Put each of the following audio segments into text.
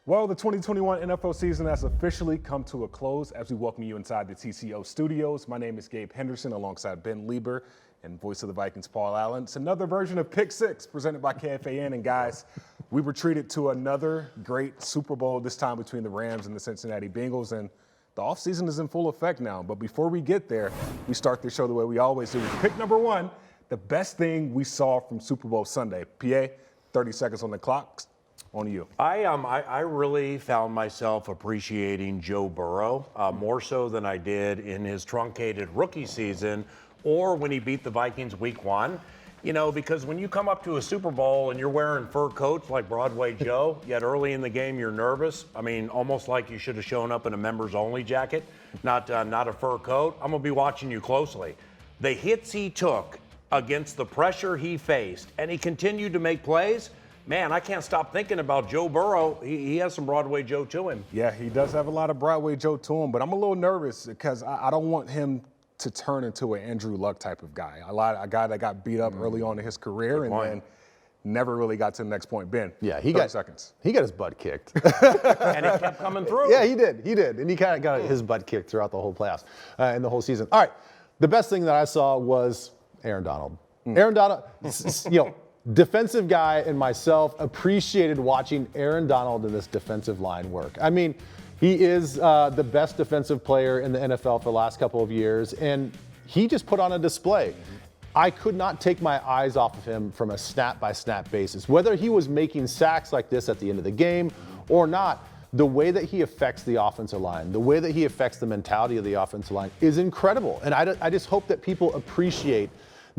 Well, the 2021 NFL season has officially come to a close as we welcome you inside the TCO studios. My name is Gabe Henderson alongside Ben Leber and voice of the Vikings, Paul Allen. It's another version of Pick Six presented by KFAN. And guys, we were treated to another great Super Bowl, this time between the Rams and the Cincinnati Bengals. And the offseason is in full effect now. But before we get there, we start the show the way we always do. Pick number one, the best thing we saw from Super Bowl Sunday. PA, 30 seconds on the clock. On you. I really found myself appreciating Joe Burrow more so than I did in his truncated rookie season or when he beat the Vikings week one. You know, because when you come up to a Super Bowl and you're wearing fur coats like Broadway Joe, yet early in the game you're nervous. I mean, almost like you should have shown up in a members-only jacket, not a fur coat. I'm going to be watching you closely. The hits he took against the pressure he faced, and he continued to make plays. Man, I can't stop thinking about Joe Burrow. He has some Broadway Joe to him. Yeah, he does have a lot of Broadway Joe to him, but I'm a little nervous because I don't want him to turn into an Andrew Luck type of guy. A guy that got beat up early on in his career and then never really got to the next point. Ben, yeah, 30 seconds. He got his butt kicked. And it kept coming through. Yeah, he did. And he kind of got his butt kicked throughout the whole playoffs and the whole season. All right, the best thing that I saw was Aaron Donald. Aaron Donald, defensive guy and myself appreciated watching Aaron Donald in this defensive line work. I mean, he is the best defensive player in the NFL for the last couple of years, and he just put on a display. I could not take my eyes off of him from a snap-by-snap basis. Whether he was making sacks like this at the end of the game or not, the way that he affects the offensive line, the way that he affects the mentality of the offensive line is incredible. And I just hope that people appreciate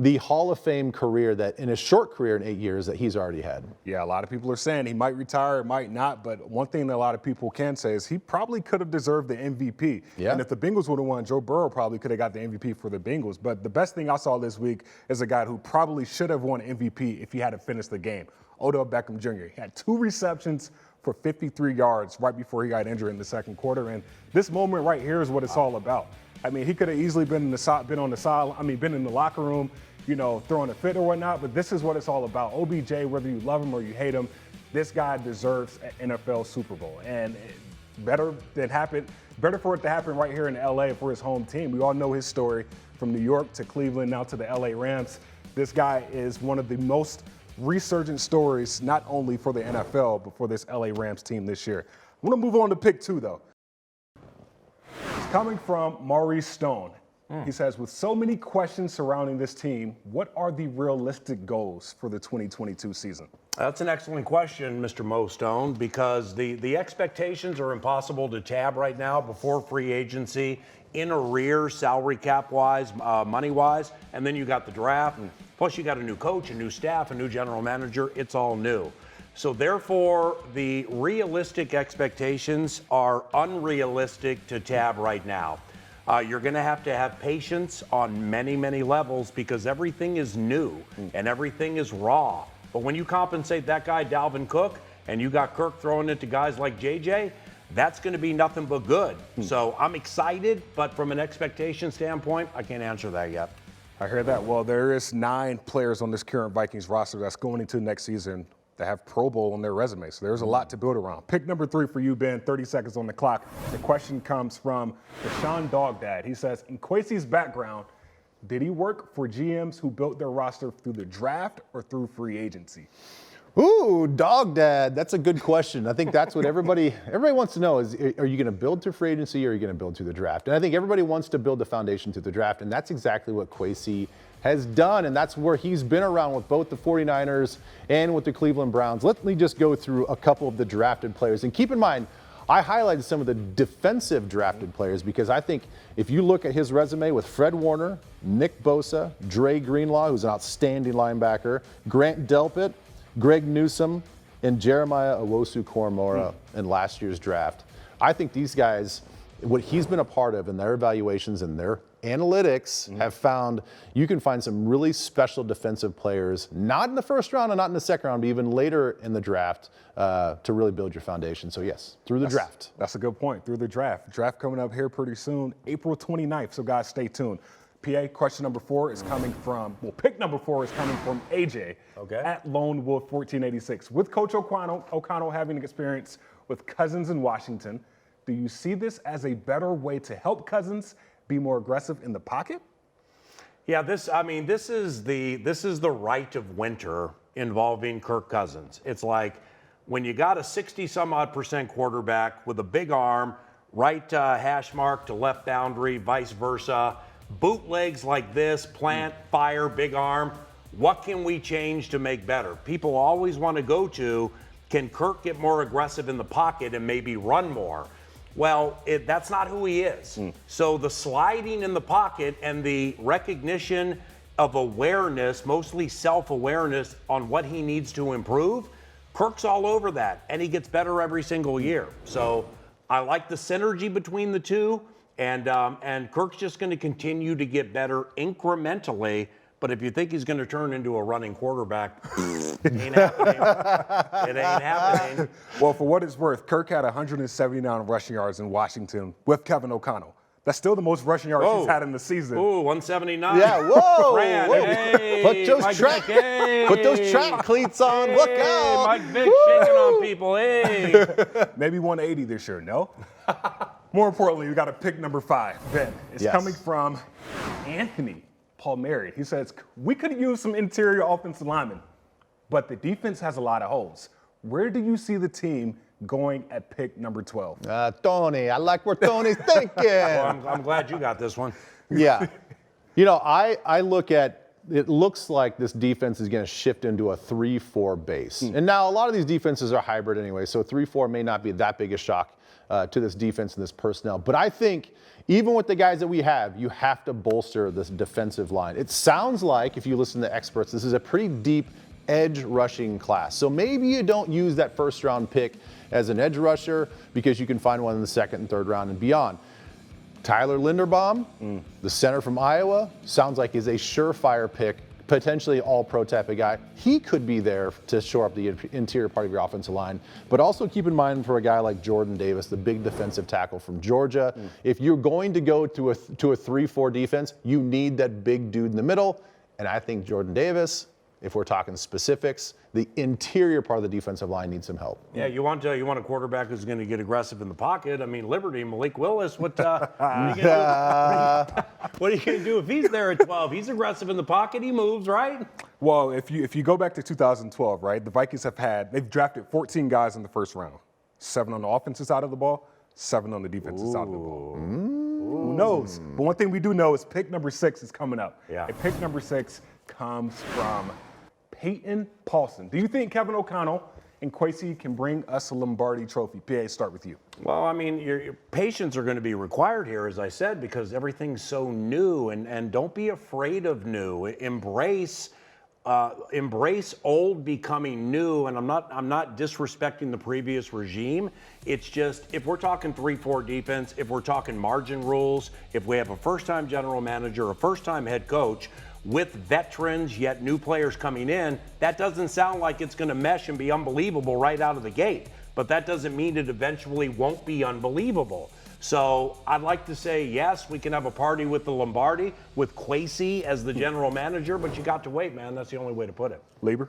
the Hall of Fame career that in his short career in 8 years that he's already had. Yeah, a lot of people are saying he might retire, might not, but one thing that a lot of people can say is he probably could have deserved the MVP. Yeah. And if the Bengals would have won, Joe Burrow probably could have got the MVP for the Bengals. But the best thing I saw this week is a guy who probably should have won MVP if he had to finish the game. Odell Beckham Jr. He had 2 receptions for 53 yards right before he got injured in the second quarter. And this moment right here is what it's all about. I mean, he could have easily been in the locker room, throwing a fit or whatnot, but this is what it's all about. OBJ, whether you love him or you hate him, this guy deserves an NFL Super Bowl. And better for it to happen right here in LA for his home team. We all know his story from New York to Cleveland, now to the LA Rams. This guy is one of the most resurgent stories, not only for the NFL, but for this LA Rams team this year. I want to move on to pick 2, though. It's coming from Maurice Stone. He says, with so many questions surrounding this team, what are the realistic goals for the 2022 season? That's an excellent question, Mr. Mo Stone, because the expectations are impossible to tab right now before free agency, in arrears, salary cap-wise, money-wise, and then you got the draft, and plus you got a new coach, a new staff, a new general manager. It's all new. So therefore, the realistic expectations are unrealistic to tab right now. You're going to have patience on many, many levels because everything is new and everything is raw. But when you compensate that guy, Dalvin Cook, and you got Kirk throwing it to guys like JJ, that's going to be nothing but good. So I'm excited, but from an expectation standpoint, I can't answer that yet. I hear that. Well, there is 9 players on this current Vikings roster that's going into next season that have Pro Bowl on their resume. So there's a lot to build around. Pick number 3 for you, Ben, 30 seconds on the clock. The question comes from Deshaun Dogdad. He says, in Kwesi's background, did he work for GMs who built their roster through the draft or through free agency? Ooh, Dogdad, that's a good question. I think that's what everybody wants to know is, are you going to build through free agency or are you going to build through the draft? And I think everybody wants to build the foundation through the draft, and that's exactly what Kwesi has done, and that's where he's been around with both the 49ers and with the Cleveland Browns. Let me just go through a couple of the drafted players. And keep in mind, I highlighted some of the defensive drafted players because I think if you look at his resume with Fred Warner, Nick Bosa, Dre Greenlaw, who's an outstanding linebacker, Grant Delpit, Greg Newsome, and Jeremiah Owusu-Koramoah in last year's draft. I think these guys, what he's been a part of in their evaluations and their analytics have found you can find some really special defensive players, not in the first round and not in the second round, but even later in the draft to really build your foundation. So yes, through the draft. That's a good point, through the draft. Draft coming up here pretty soon, April 29th, so guys, stay tuned. PA, question number 4 is coming from, pick number 4 is coming from AJ at Lone Wolf 1486. With Coach O'Connell having experience with Cousins in Washington. Do you see this as a better way to help Cousins be more aggressive in the pocket? Yeah, this is the right of winter involving Kirk Cousins. It's like when you got a 60-some-odd% quarterback with a big arm, right hash mark to left boundary, vice versa, bootlegs like this, plant, fire, big arm. What can we change to make better? People always want to go to, can Kirk get more aggressive in the pocket and maybe run more? Well, that's not who he is. So the sliding in the pocket and the recognition of awareness, mostly self-awareness on what he needs to improve, Kirk's all over that, and he gets better every single year. So I like the synergy between the two, and Kirk's just going to continue to get better incrementally. But if you think he's going to turn into a running quarterback, it ain't happening. It ain't happening. Well, for what it's worth, Kirk had 179 rushing yards in Washington with Kevin O'Connell. That's still the most rushing yards he's had in the season. Ooh, 179. Yeah, whoa. Fran, Whoa. hey, Put those track cleats on. Look out. Mike Vick shaking on people. Hey. Maybe 180 this year, no? More importantly, we got a pick number 5. Ben, it's coming from Anthony Palmieri. He says, we could use some interior offensive linemen, but the defense has a lot of holes. Where do you see the team going at pick number 12? Tony, I like where Tony's thinking. Well, I'm glad you got this one. Yeah. You know, I look at, it looks like this defense is going to shift into a 3-4 base. And now a lot of these defenses are hybrid anyway, so 3-4 may not be that big a shock to this defense and this personnel. But I think even with the guys that we have, you have to bolster this defensive line. It sounds like, if you listen to experts, this is a pretty deep edge rushing class. So maybe you don't use that first round pick as an edge rusher because you can find one in the second and third round and beyond. Tyler Linderbaum, the center from Iowa, sounds like is a surefire pick, potentially all-pro type of guy. He could be there to shore up the interior part of your offensive line. But also keep in mind for a guy like Jordan Davis, the big defensive tackle from Georgia, if you're going to go to a 3-4 defense, you need that big dude in the middle. And I think Jordan Davis, if we're talking specifics, the interior part of the defensive line needs some help. Yeah, you want a quarterback who's going to get aggressive in the pocket. I mean, Liberty, Malik Willis, what are you going to do if he's there at 12? He's aggressive in the pocket. He moves, right? Well, if you go back to 2012, right, the Vikings they've drafted 14 guys in the first round. 7 on the offensive side of the ball, 7 on the defensive side of the ball. Who knows? But one thing we do know is pick number 6 is coming up. Yeah. And pick number 6 comes from Peyton Paulson. Do you think Kevin O'Connell and Kwesi can bring us a Lombardi trophy? PA, start with you. Well, I mean, your patience are going to be required here, as I said, because everything's so new, and don't be afraid of new. Embrace old becoming new, and I'm not disrespecting the previous regime. It's just, if we're talking 3-4 defense, if we're talking margin rules, if we have a first-time general manager, a first-time head coach, with veterans yet new players coming in, that doesn't sound like it's going to mesh and be unbelievable right out of the gate. But that doesn't mean it eventually won't be unbelievable. So I'd like to say, yes, we can have a party with the Lombardi, with Kwesi as the general manager, but you got to wait, man. That's the only way to put it. Leber?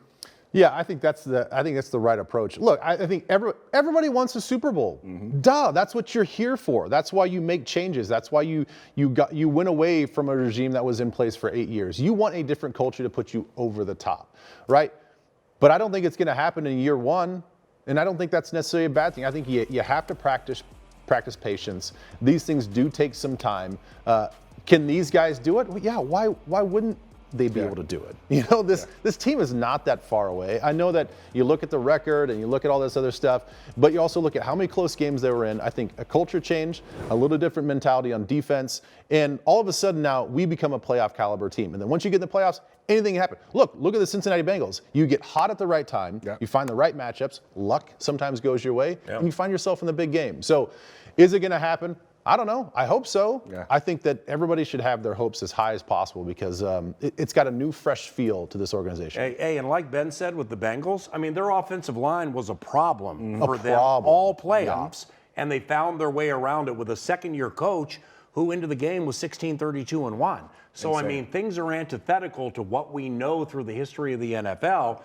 Yeah, I think that's the right approach. Look, I think everybody wants a Super Bowl. Duh, that's what you're here for. That's why you make changes. That's why you went away from a regime that was in place for 8 years. You want a different culture to put you over the top, right? But I don't think it's going to happen in year one, and I don't think that's necessarily a bad thing. I think you have to practice patience. These things do take some time. Can these guys do it? Well, yeah. Why wouldn't they'd be able to do it? You know, this team is not that far away. I know that you look at the record and you look at all this other stuff, but you also look at how many close games they were in. I think a culture change, a little different mentality on defense, and all of a sudden now we become a playoff caliber team. And then once you get in the playoffs, anything can happen. Look at the Cincinnati Bengals. You get hot at the right time, you find the right matchups, luck sometimes goes your way, and you find yourself in the big game. So is it going to happen? I don't know. I hope so. Yeah. I think that everybody should have their hopes as high as possible because it's got a new, fresh feel to this organization. Hey, and like Ben said with the Bengals, I mean, their offensive line was a problem for them all playoffs, and they found their way around it with a second-year coach who into the game was 16-32-1. So, I mean, things are antithetical to what we know through the history of the NFL.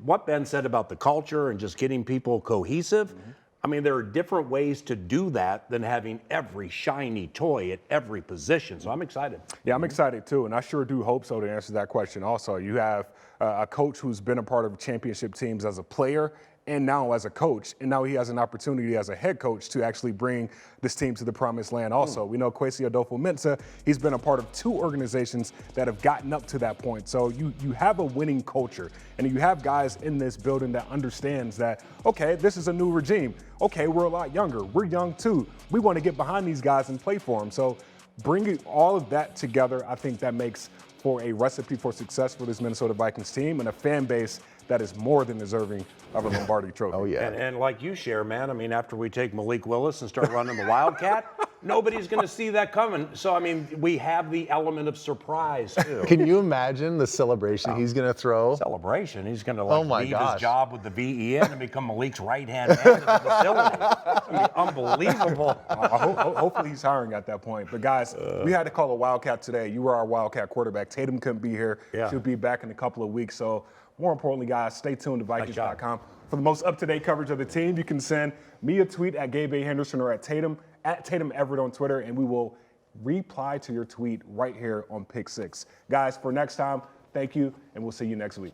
What Ben said about the culture and just getting people cohesive, I mean, there are different ways to do that than having every shiny toy at every position. So I'm excited. Yeah, I'm excited too, and I sure do hope so to answer that question also. You have a coach who's been a part of championship teams as a player and now as a coach, and now he has an opportunity as a head coach to actually bring this team to the promised land also. We know Kwesi Adolfo-Mensah, he's been a part of 2 organizations that have gotten up to that point. So you have a winning culture, and you have guys in this building that understands that, okay, this is a new regime. Okay, we're a lot younger. We're young too. We want to get behind these guys and play for them. So bringing all of that together, I think that makes for a recipe for success for this Minnesota Vikings team and a fan base that is more than deserving of a Lombardi trophy. Oh, yeah. And like you share, man, I mean, after we take Malik Willis and start running the Wildcat, nobody's going to see that coming. So, I mean, we have the element of surprise, too. Can you imagine the celebration he's going to throw? Celebration. He's going to leave gosh. his job with the VEN and become Malik's right-hand man at the facility. It's going to be unbelievable. Hopefully he's hiring at that point. But guys, we had to call a Wildcat today. You were our Wildcat quarterback. Tatum couldn't be here. Yeah. She'll be back in a couple of weeks. So more importantly, guys, stay tuned to Vikings.com. For the most up-to-date coverage of the team, you can send me a tweet at Gabe Henderson or at Tatum Everett on Twitter, and we will reply to your tweet right here on Pick 6. Guys, for next time, thank you, and we'll see you next week.